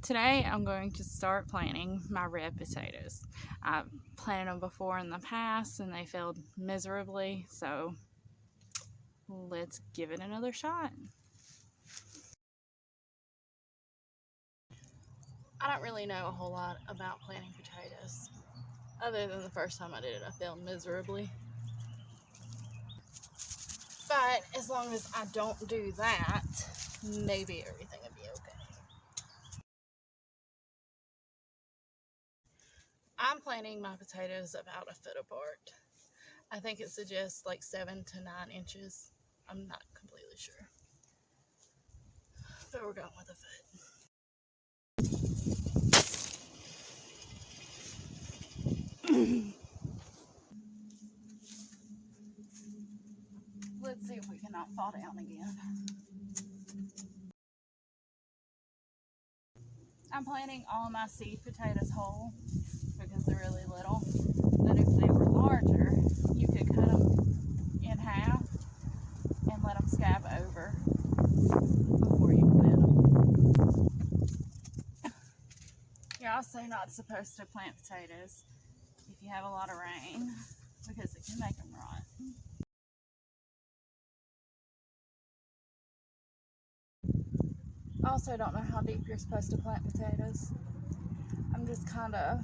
Today I'm going to start planting my red potatoes. I've planted them before in the past and they failed miserably, so let's give it another shot. I don't really know a whole lot about planting potatoes, other than the first time I did it I failed miserably. But as long as I don't do that, maybe everything will be okay. I'm planting my potatoes about a foot apart. I think it suggests like 7 to 9 inches. I'm not completely sure. But we're going with a foot. Let's see if we cannot fall down again. I'm planting all my seed potatoes whole because they're really little. But if they were larger, you could cut them in half and let them scab over before you plant them. You're also not supposed to plant potatoes if you have a lot of rain because it can make them rot. I also don't know how deep you're supposed to plant potatoes. I'm just kind of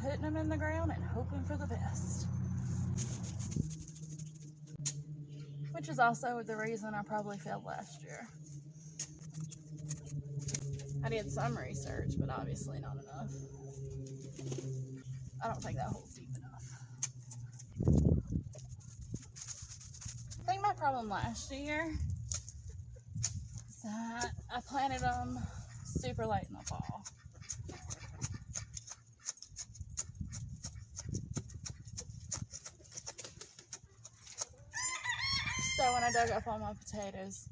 putting them in the ground and hoping for the best. Which is also the reason I probably failed last year. I did some research, but obviously not enough. I don't think that hole's deep enough. I think my problem last year is that I planted them super late in the fall. So when I dug up all my potatoes,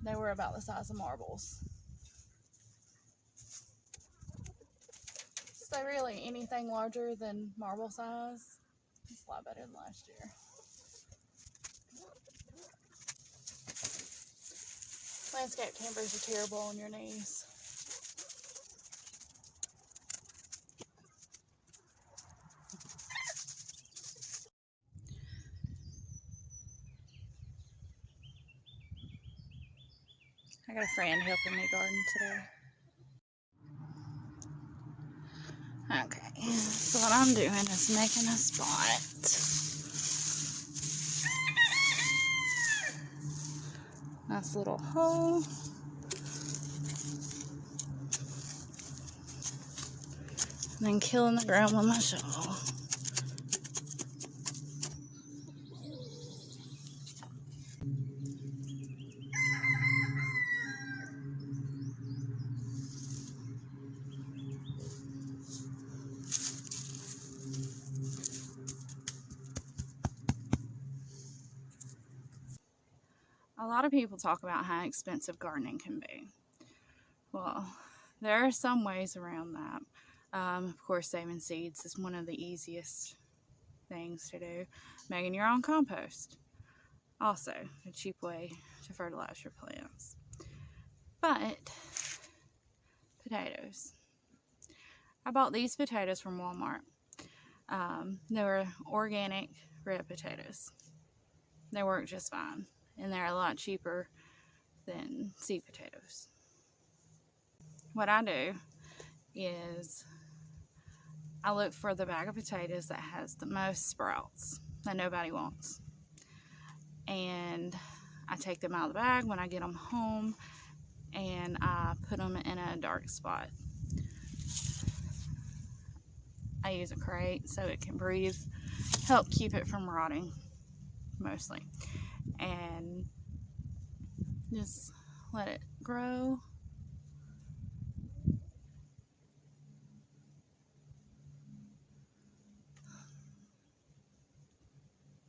they were about the size of marbles. So really anything larger than marble size is a lot better than last year. Landscape timbers are terrible on your knees. I got a friend helping me garden today. Okay, so what I'm doing is making a spot. Nice little hole. And then killing the ground with my shovel. A lot of people talk about how expensive gardening can be. Well, there are some ways around that. Of course, saving seeds is one of the easiest things to do. Making your own compost, also a cheap way to fertilize your plants. But potatoes. I bought these potatoes from Walmart. They were organic red potatoes. They work just fine, and they're a lot cheaper than seed potatoes. What I do is I look for the bag of potatoes that has the most sprouts that nobody wants, and I take them out of the bag when I get them home and I put them in a dark spot. I use a crate so it can breathe, help keep it from rotting mostly, and just let it grow.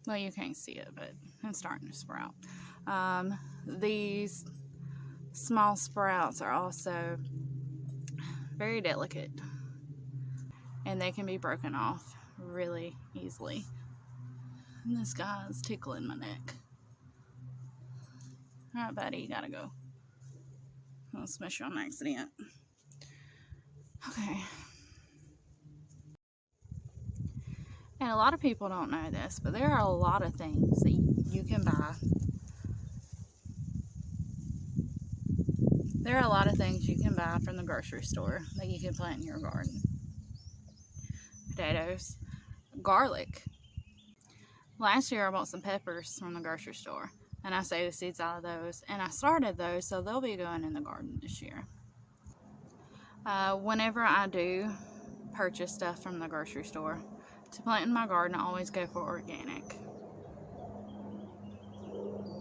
Well, you can't see it, but it's starting to sprout. These small sprouts are also very delicate, and they can be broken off really easily. And this guy's tickling my neck. Alright, buddy, you gotta go. I'll smash you on accident. Okay. And a lot of people don't know this, but there are a lot of things that you can buy. There are a lot of things you can buy from the grocery store that you can plant in your garden. Potatoes, garlic. Last year I bought some peppers from the grocery store and I saved the seeds out of those, and I started those, so they'll be going in the garden this year. Whenever I do purchase stuff from the grocery store to plant in my garden, I always go for organic.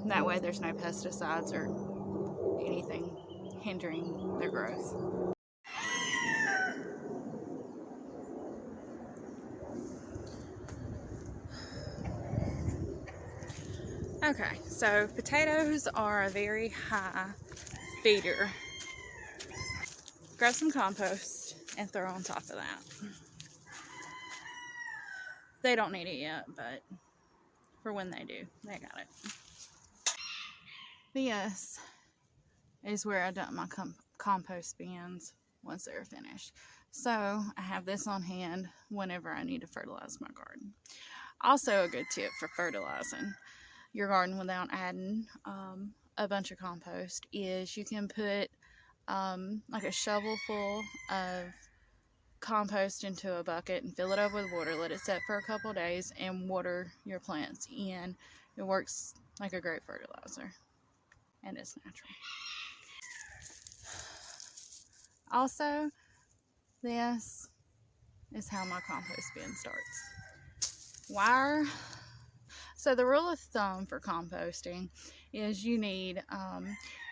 That way there's no pesticides or anything hindering their growth. Okay, so potatoes are a very high feeder. Grab some compost and throw on top of that. They don't need it yet, but for when they do, they got it. This is where I dump my compost bins once they're finished. So I have this on hand whenever I need to fertilize my garden. Also, a good tip for fertilizing your garden without adding a bunch of compost is you can put like a shovel full of compost into a bucket and fill it up with water, let it set for a couple days, and water your plants in. It works like a great fertilizer, and it's natural. Also, this is how my compost bin starts. Wire. So the rule of thumb for composting is you need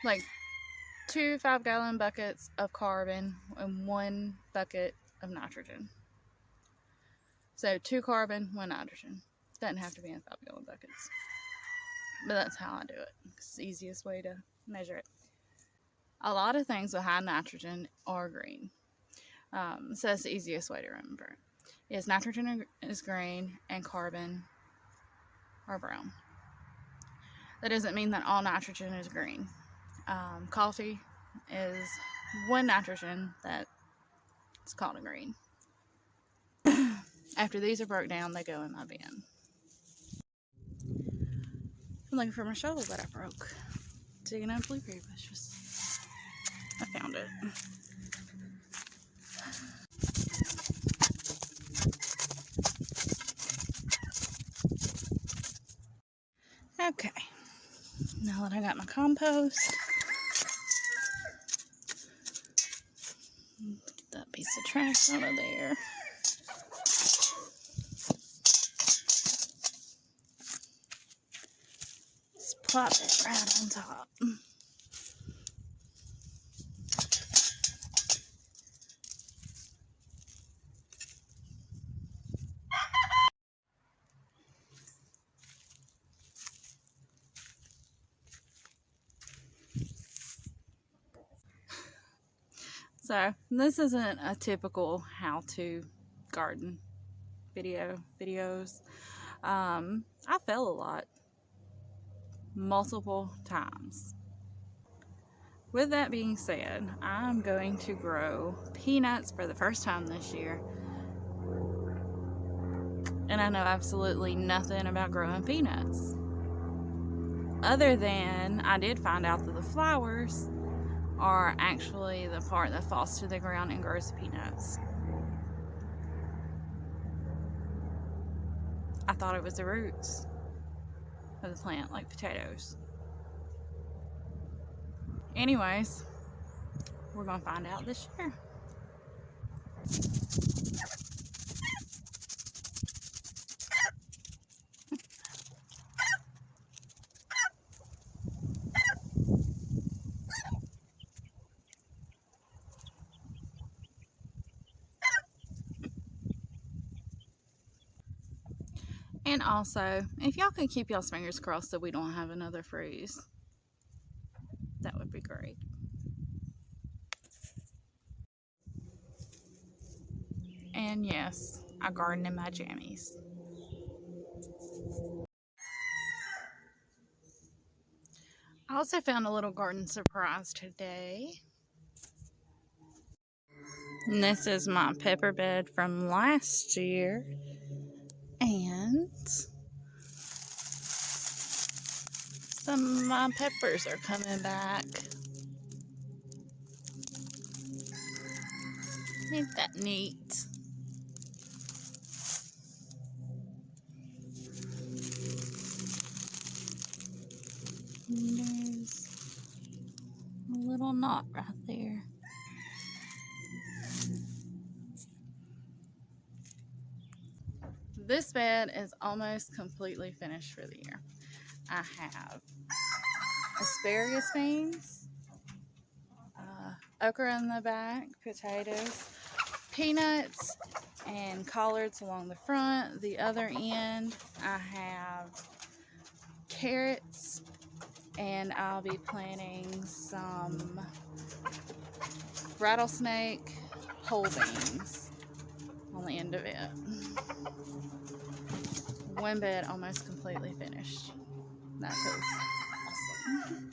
like 2 5-gallon buckets of carbon and 1 bucket of nitrogen. So 2 carbon, 1 nitrogen. Doesn't have to be in 5-gallon buckets. But that's how I do it. It's the easiest way to measure it. A lot of things with high nitrogen are green. So that's the easiest way to remember it. Is nitrogen is green and carbon are brown. That doesn't mean that all nitrogen is green. Coffee is 1 nitrogen that is called a green. After these are broke down, they go in my bin. I'm looking for my shovel that I broke. Digging up blueberry bushes. I found it. Okay. Now that I got my compost, get that piece of trash out of there. Just plop it right on top. So this isn't a typical how-to garden videos. I fell a lot, multiple times. With that being said, I'm going to grow peanuts for the first time this year. And I know absolutely nothing about growing peanuts. Other than I did find out that the flowers are actually the part that falls to the ground and grows the peanuts. I thought it was the roots of the plant, like potatoes. Anyways, we're gonna find out this year. And also, if y'all could keep y'all's fingers crossed that we don't have another freeze, that would be great. And yes, I garden in my jammies. I also found a little garden surprise today. And this is my pepper bed from last year. And some of my peppers are coming back. Ain't that neat? And there's a little knot right there. This bed is almost completely finished for the year. I have asparagus beans, okra in the back, potatoes, peanuts, and collards along the front. The other end, I have carrots, and I'll be planting some rattlesnake whole beans on the end of it. One bed almost completely finished. That feels awesome.